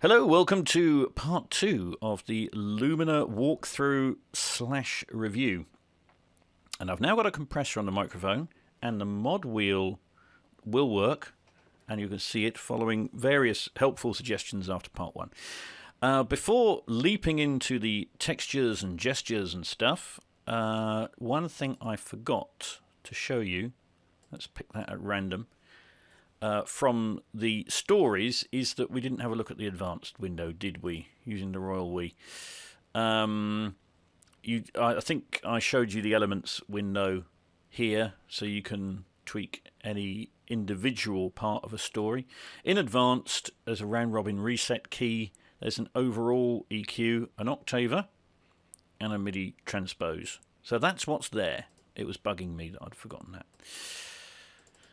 Hello, welcome to part 2 of the Lumina walkthrough / review. And I've now got a compressor on the microphone, and the mod wheel will work, and you can see it following various helpful suggestions after part 1. Before leaping into the textures and gestures and stuff, one thing I forgot to show you, let's pick that at random, from the stories is that we didn't have a look at the advanced window, did we? Using the Royal We. I think I showed you the elements window here, so you can tweak any individual part of a story. In advanced, there's a round robin reset key, there's an overall EQ, an octaver, and a MIDI transpose. So that's what's there. It was bugging me that I'd forgotten that.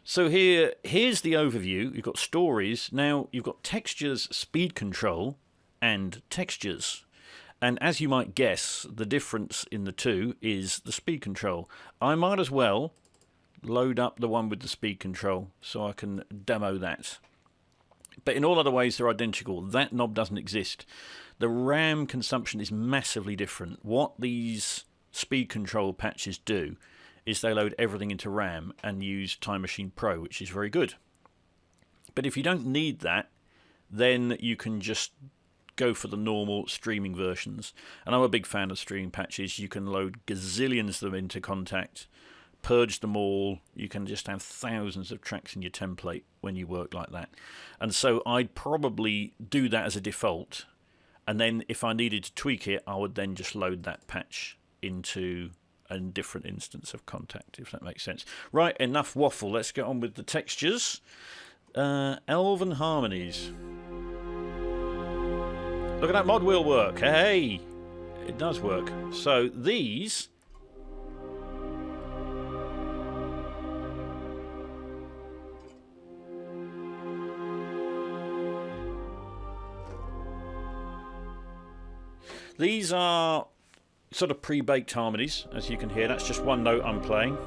So here's the overview. You've got stories. Now you've got textures, speed control, and textures. And as you might guess, the difference in the two is the speed control. I might as well load up the one with the speed control so I can demo that. But in all other ways, they're identical. That knob doesn't exist. The RAM consumption is massively different. What these speed control patches do is they load everything into RAM and use Time Machine Pro, which is very good. But if you don't need that, then you can just go for the normal streaming versions. And I'm a big fan of streaming patches. You can load gazillions of them into Contact, purge them all. You can just have thousands of tracks in your template when you work like that. And so I'd probably do that as a default. And then if I needed to tweak it, I would then just load that patch into a different instance of Contact, if that makes sense. Right, enough waffle. Let's get on with the textures. Elven Harmonies. Look at that mod wheel work. Hey! It does work. So these... These are sort of pre-baked harmonies, as you can hear. That's just one note I'm playing.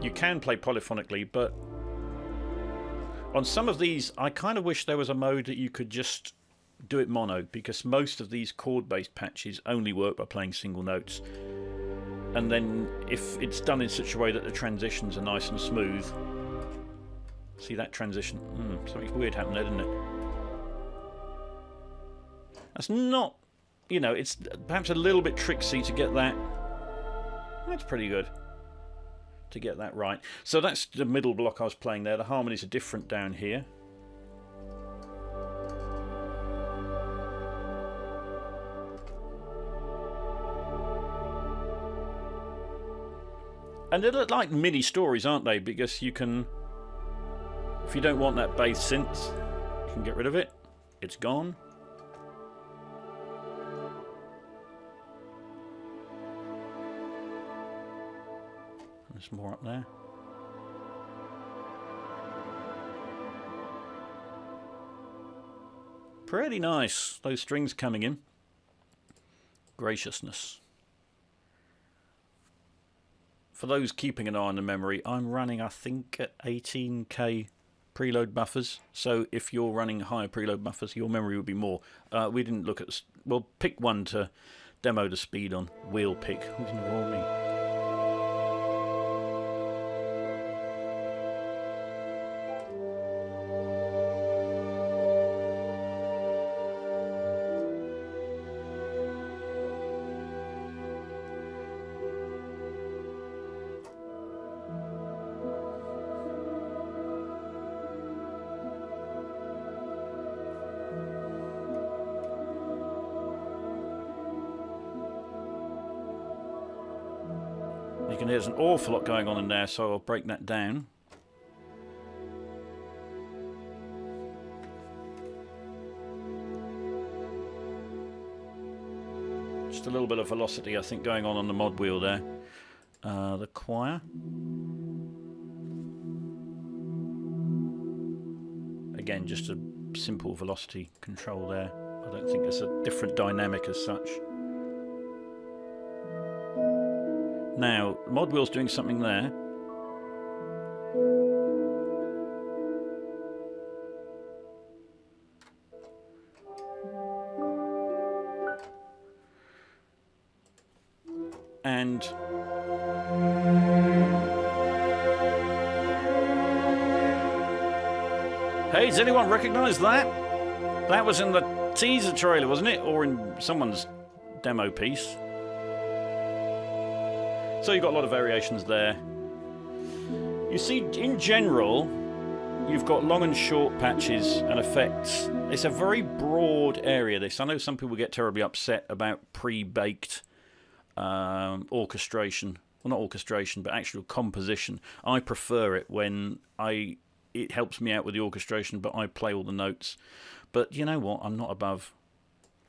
You can play polyphonically, but on some of these, I kind of wish there was a mode that you could just do it mono, because most of these chord-based patches only work by playing single notes. And then if it's done in such a way that the transitions are nice and smooth. See that transition? Something weird happened there, didn't it? That's not, you know, it's perhaps a little bit tricksy to get that. That's pretty good to get that right. So that's the middle block I was playing there. The harmonies are different down here. And they look like mini stories, aren't they? Because you can, if you don't want that bass synth, you can get rid of it. It's gone. There's more up there. Pretty nice. Those strings coming in. Graciousness. For those keeping an eye on the memory, I'm running, I think, at 18K preload buffers. So if you're running higher preload buffers, your memory would be more. We didn't look at... Well, pick one to demo the speed on. Wheel pick. Who's going to roll me? You can hear there's an awful lot going on in there, so I'll break that down. Just a little bit of velocity, I think, going on the mod wheel there. The choir. Again, just a simple velocity control there. I don't think there's a different dynamic as such. Now, mod wheel's doing something there. And hey, does anyone recognise that? That was in the teaser trailer, wasn't it? Or in someone's demo piece. So you've got a lot of variations there. You see, in general, you've got long and short patches and effects. It's a very broad area, this. I know some people get terribly upset about pre-baked orchestration. Well, not orchestration, but actual composition. I prefer it when it helps me out with the orchestration, but I play all the notes. But you know what? I'm not above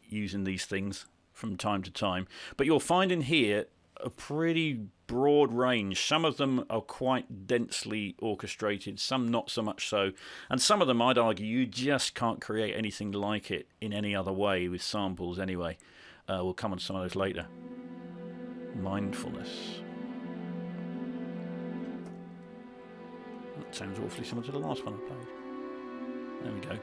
using these things from time to time. But you'll find in here a pretty broad range. Some of them are quite densely orchestrated, some not so much so. And some of them, I'd argue, you just can't create anything like it in any other way with samples anyway. We'll come on to some of those later. Mindfulness. That sounds awfully similar to the last one I played. There we go.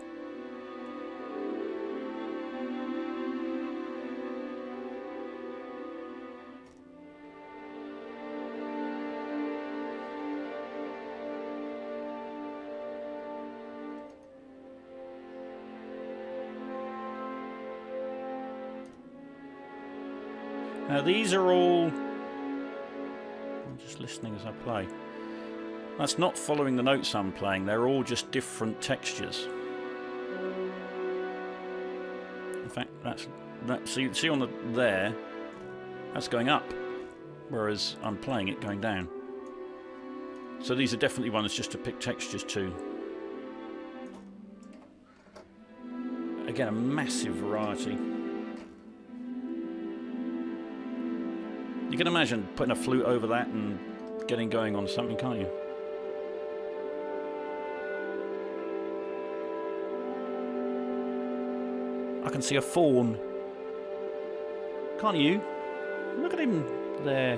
Now these are all... I'm just listening as I play. That's not following the notes I'm playing, they're all just different textures. In fact, so you can see on there, that's going up, whereas I'm playing it going down. So these are definitely ones just to pick textures to. Again, a massive variety. You can imagine putting a flute over that and getting going on something, can't you? I can see a fawn. Can't you? Look at him there.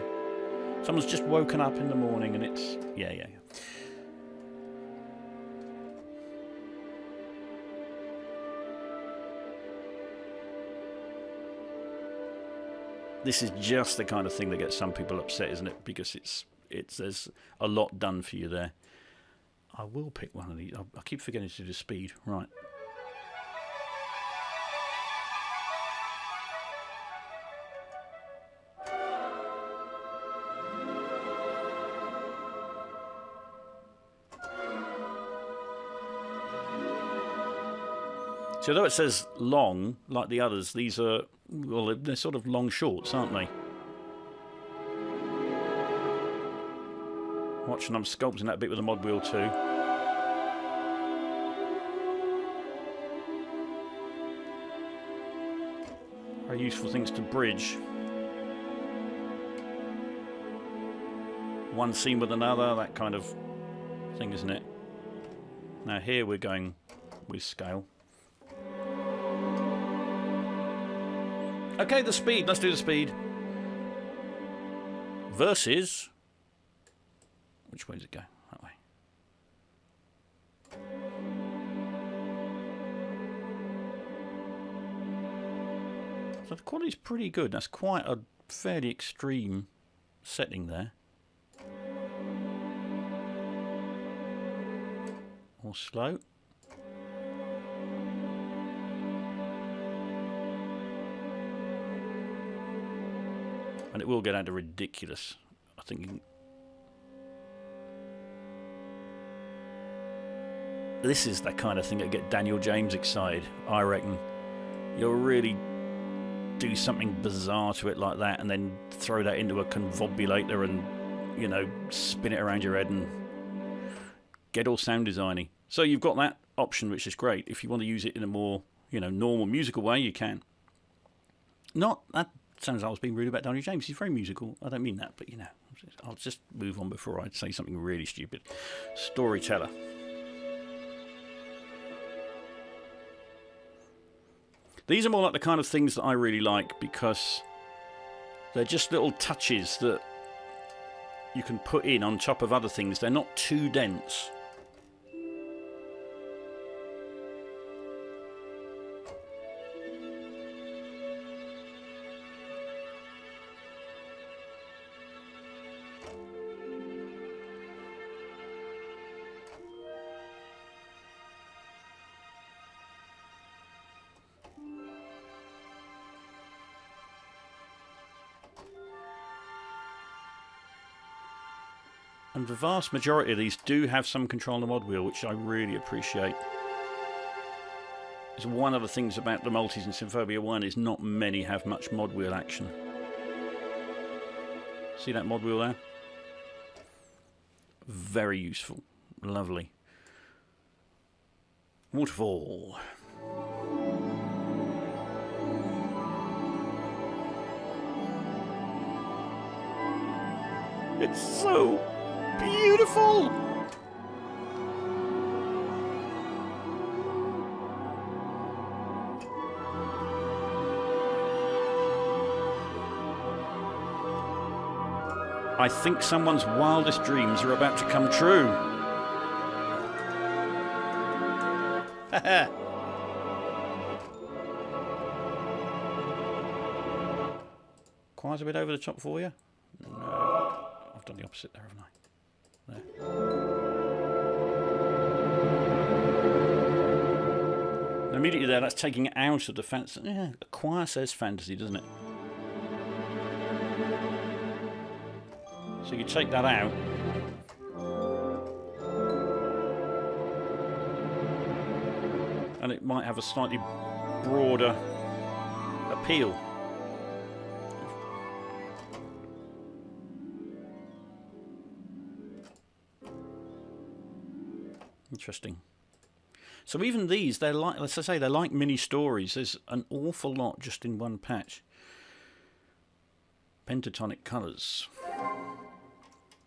Someone's just woken up in the morning and it's... Yeah. This is just the kind of thing that gets some people upset, isn't it? Because there's a lot done for you there. I will pick one of these. I keep forgetting to do the speed. Right. So although it says long, like the others, these are, well, they're sort of long shorts, aren't they? Watching, I'm sculpting that bit with the mod wheel too. Very useful things to bridge. One scene with another, that kind of thing, isn't it? Now here we're going with scale. Okay, the speed. Let's do the speed. Versus... Which way does it go? That way. So the quality's pretty good. That's quite a fairly extreme setting there. More slow. And it will get out of ridiculous. I think you can... This is the kind of thing that get Daniel James excited, I reckon. You'll really do something bizarre to it like that and then throw that into a convobulator and, you know, spin it around your head and get all sound designy. So you've got that option, which is great. If you want to use it in a more, you know, normal musical way, you can. Not that... Sounds like I was being rude about Daniel James. He's very musical. I don't mean that, but you know, I'll just move on before I say something really stupid. Storyteller. These are more like the kind of things that I really like because they're just little touches that you can put in on top of other things. They're not too dense. And the vast majority of these do have some control on the mod wheel, which I really appreciate. It's one of the things about the multis in Symphobia 1 is not many have much mod wheel action. See that mod wheel there? Very useful. Lovely. Waterfall. It's so beautiful! I think someone's wildest dreams are about to come true. Choir's a bit over the top for you? No. I've done the opposite there, haven't I? There. And immediately there, that's taking it out of the fantasy. Yeah, the choir says fantasy, doesn't it? So you take that out. And it might have a slightly broader appeal. Interesting. So even these, they're like, let's say, they're like mini stories. There's an awful lot just in one patch. Pentatonic colours.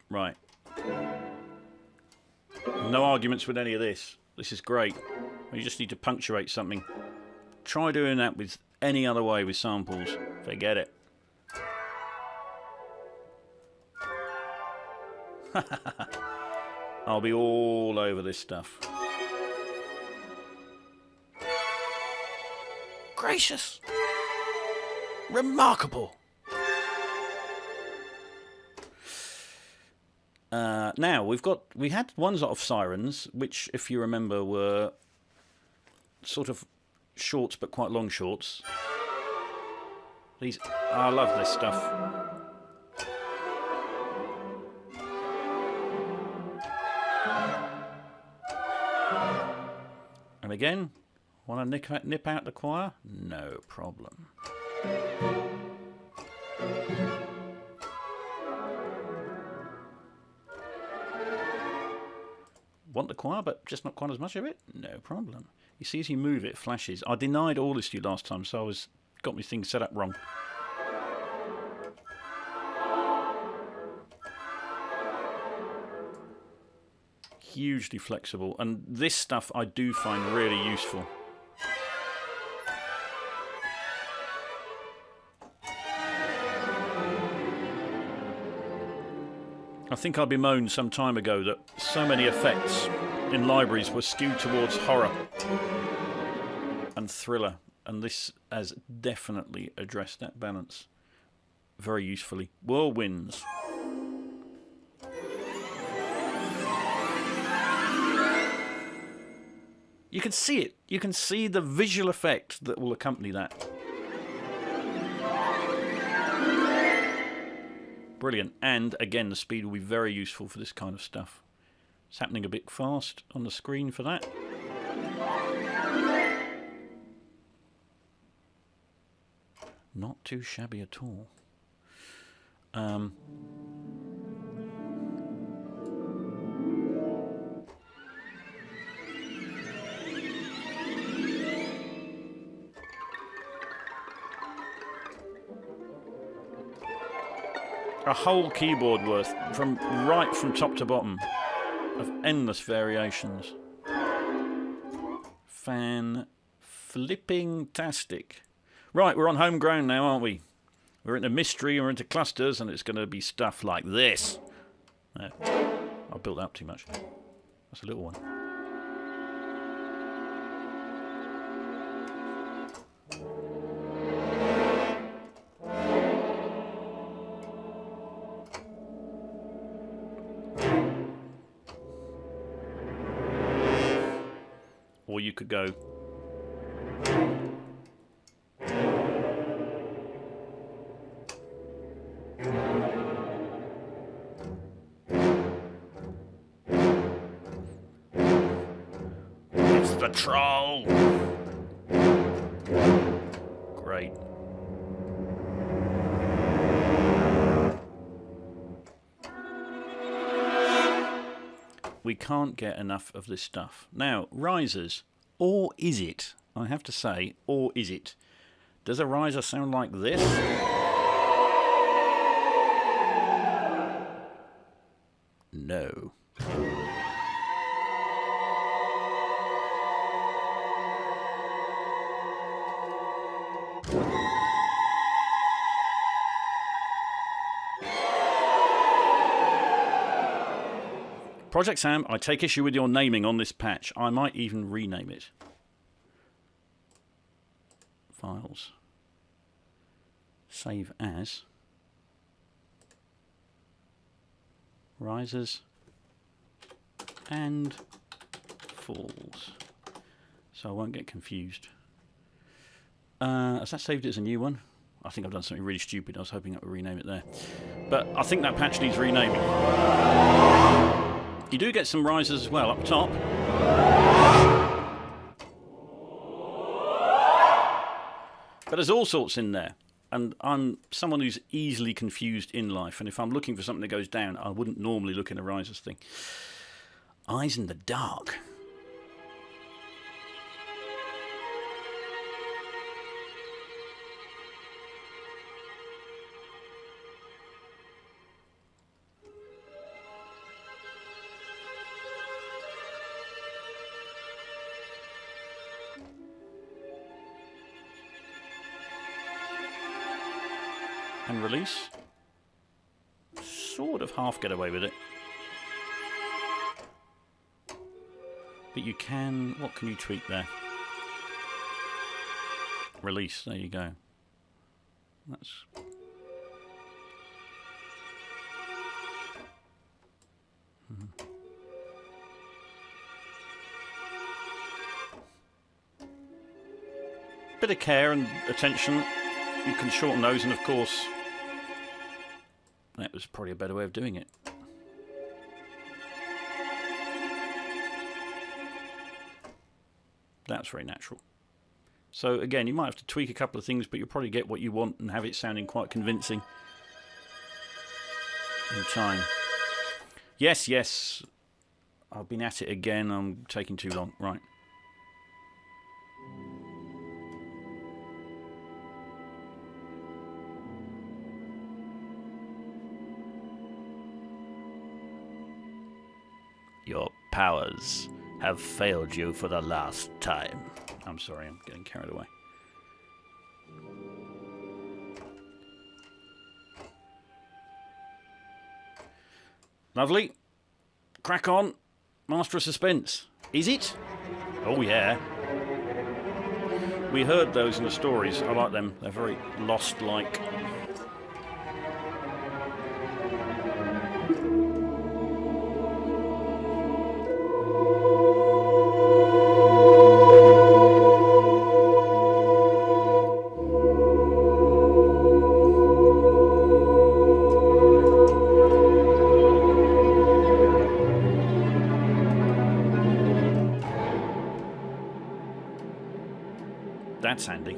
Right. No arguments with any of this. This is great. You just need to punctuate something. Try doing that with any other way with samples. Forget it. I'll be all over this stuff. Gracious. Remarkable. Now we had ones of Sirens, which, if you remember, were sort of shorts but quite long shorts. These, I love this stuff. And again, want to nip out the choir? No problem. Want the choir, but just not quite as much of it? No problem. You see, as you move, it flashes. I denied all this to you last time, so got my things set up wrong. Hugely flexible, and this stuff I do find really useful. I think I bemoaned some time ago that so many effects in libraries were skewed towards horror and thriller, and this has definitely addressed that balance very usefully. Whirlwinds. You can see it. You can see the visual effect that will accompany that. Brilliant. And again, the speed will be very useful for this kind of stuff. It's happening a bit fast on the screen for that. Not too shabby at all. A whole keyboard worth, right from top to bottom, of endless variations. Fan-flipping-tastic. Right, we're on home ground now, aren't we? We're into mystery, we're into clusters, and it's going to be stuff like this. No, I built that up too much. That's a little one. Or you could go. the troll! Great. We can't get enough of this stuff. Now, risers. Or is it? I have to say, or is it? Does a riser sound like this? No. Project Sam, I take issue with your naming on this patch. I might even rename it. Files. Save as. Rises and falls. So I won't get confused. Has that saved it as a new one? I think I've done something really stupid. I was hoping I would rename it there. But I think that patch needs renaming. You do get some risers as well up top. But there's all sorts in there. And I'm someone who's easily confused in life. And if I'm looking for something that goes down, I wouldn't normally look in a risers thing. Eyes in the dark. And release. Sort of half get away with it. But you can... What can you tweak there? Release. There you go. That's... Bit of care and attention. You can shorten those, and of course... That was probably a better way of doing it. That's very natural. So again, you might have to tweak a couple of things, but you'll probably get what you want and have it sounding quite convincing in time. Yes, yes. I've been at it again. I'm taking too long. Right. Your powers have failed you for the last time. I'm sorry, I'm getting carried away. Lovely. Crack on. Master of Suspense. Is it? Oh, yeah. We heard those in the stories. I like them. They're very Lost-like. That's handy.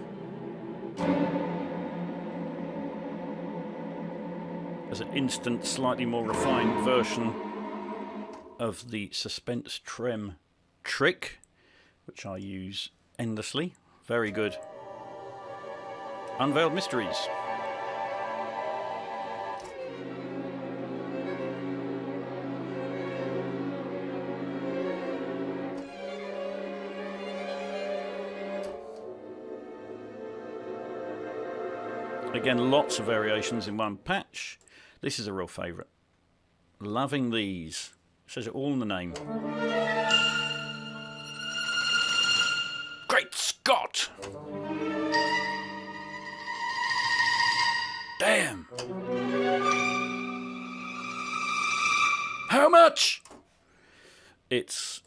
There's an instant, slightly more refined version of the suspense trem trick, which I use endlessly. Very good. Unveiled Mysteries. Again, lots of variations in one patch. This is a real favourite. Loving these. It says it all in the name. Great Scott! Damn! How much? It's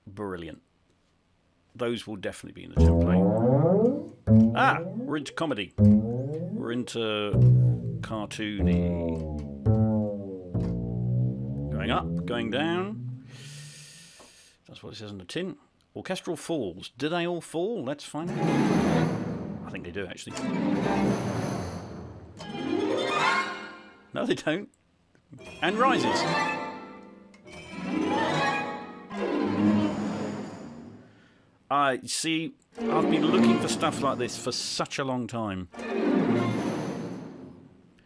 brilliant. Those will definitely be in the template. Ah, we're into comedy. We're into cartoony. Going up, going down. That's what it says on the tin. Orchestral falls. Do they all fall? Let's find out. I think they do, actually. No, they don't. And rises. See, I've been looking for stuff like this for such a long time.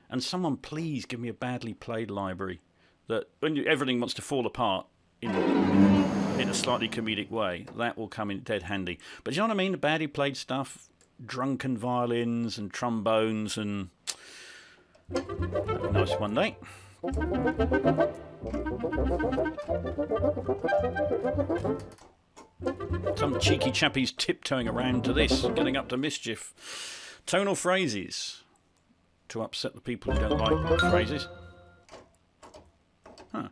And someone please give me a badly played library that when everything wants to fall apart in a slightly comedic way, that will come in dead handy. But you know what I mean? The badly played stuff, drunken violins and trombones and... Nice one day. Some cheeky chappie's tiptoeing around to this, getting up to mischief. Tonal phrases. To upset the people who don't like phrases. Huh.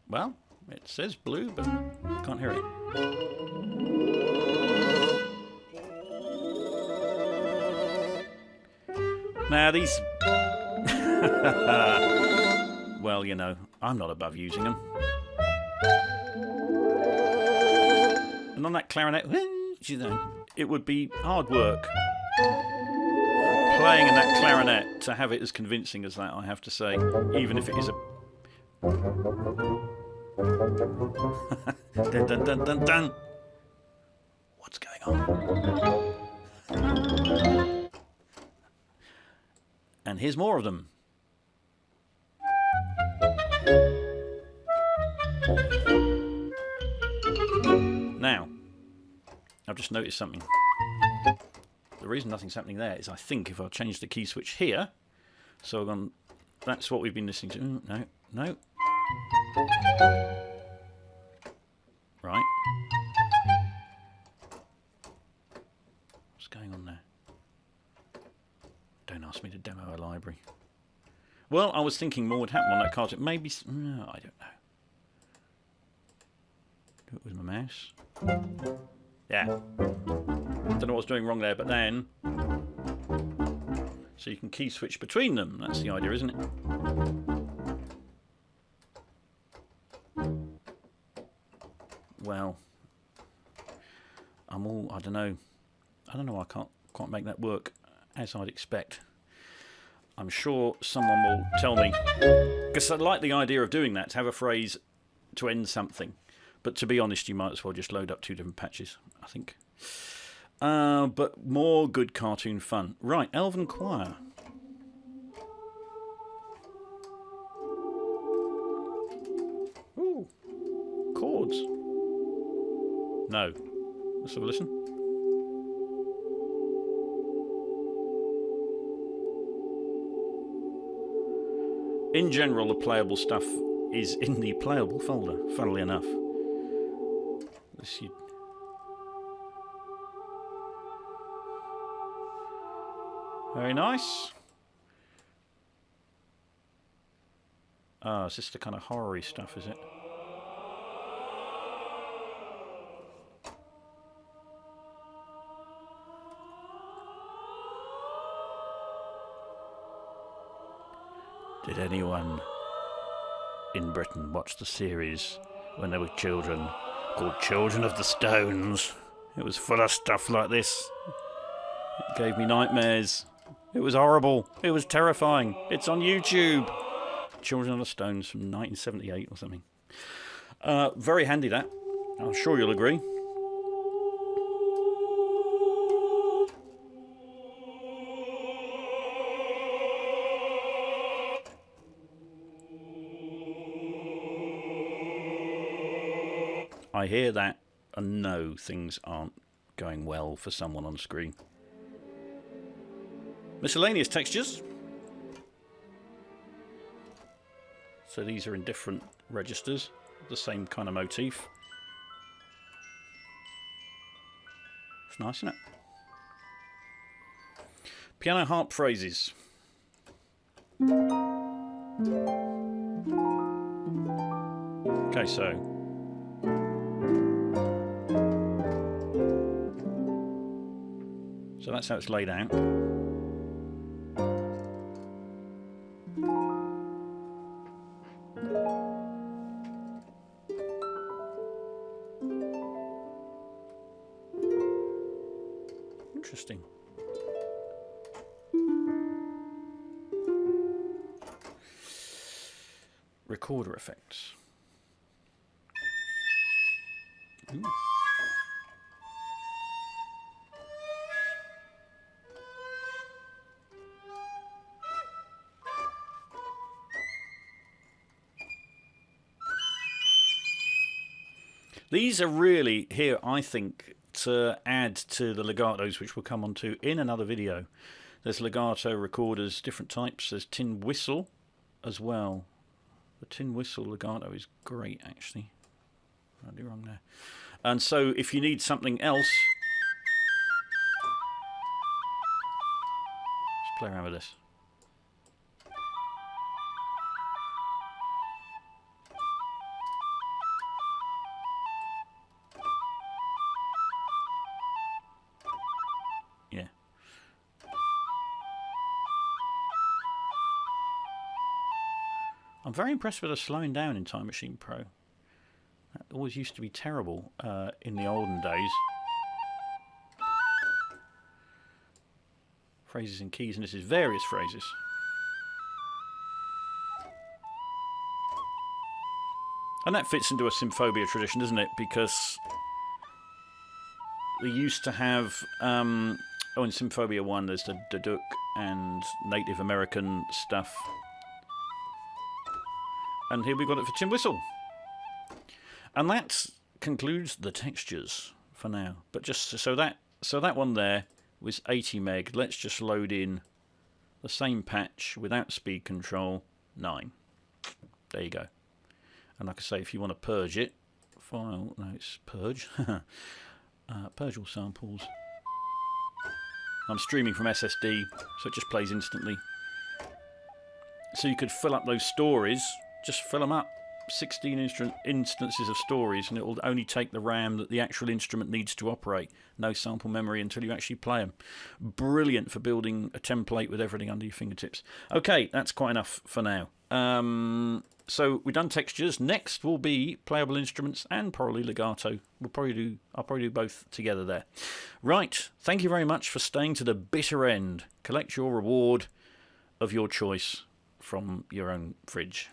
Well, it says blue, but can't hear it. Now these... Well, you know, I'm not above using them. And on that clarinet, you know, it would be hard work playing in that clarinet to have it as convincing as that, I have to say, even if it is a... Dun, dun, dun, dun, dun. What's going on? And here's more of them. Now, I've just noticed something. The reason nothing's happening there is I think if I change the key switch here, so I've gone, that's what we've been listening to. No, no. Right. What's going on there? Don't ask me to demo a library. Well, I was thinking more would happen on that cartridge. Maybe, no, I don't know. Do it with my mouse. Yeah. Don't know what I was doing wrong there, but then... So you can key switch between them. That's the idea, isn't it? Well, I don't know. I can't quite make that work as I'd expect. I'm sure someone will tell me. Because I like the idea of doing that, to have a phrase to end something. But to be honest, you might as well just load up two different patches, I think. But more good cartoon fun. Right, Elven Choir. Ooh, chords. No. Let's have a listen. In general, the playable stuff is in the playable folder, funnily enough. Very nice. Ah, it's just the kind of horror-y stuff, is it? Did anyone in Britain watch the series when they were children called Children of the Stones? It was full of stuff like this. It gave me nightmares. It was horrible. It was terrifying. It's on YouTube. Children of the Stones from 1978 or something. Very handy, that. I'm sure you'll agree. I hear that and know things aren't going well for someone on screen. Miscellaneous textures. So these are in different registers, the same kind of motif. It's nice, isn't it? Piano harp phrases. Okay, so that's how it's laid out. Interesting. Recorder effects. Ooh. These are really here, I think, to add to the legatos, which we'll come on to in another video. There's legato recorders, different types. There's tin whistle as well. The tin whistle legato is great, actually. I'll do wrong there. And so if you need something else, let's play around with this. Yeah. I'm very impressed with the slowing down in Time Machine Pro. That always used to be terrible in the olden days. Phrases and keys, and this is various phrases. And that fits into a Symphobia tradition, doesn't it? Because they used to have... in Symphobia 1 there's the Duduk and Native American stuff. And here we've got it for tin whistle. And that concludes the textures for now. But just so that one there was 80 meg. Let's just load in the same patch without speed control, 9. There you go. And like I say, if you want to purge it, file, no, it's purge. Purge all samples. I'm streaming from SSD, so it just plays instantly. So you could fill up those stories, just fill them up. 16 instances of stories, and it will only take the RAM that the actual instrument needs to operate. No sample memory until you actually play them. Brilliant for building a template with everything under your fingertips. Okay, that's quite enough for now. So we've done textures. Next will be playable instruments and probably legato. I'll probably do both together there. Right, thank you very much for staying to the bitter end. Collect your reward of your choice from your own fridge.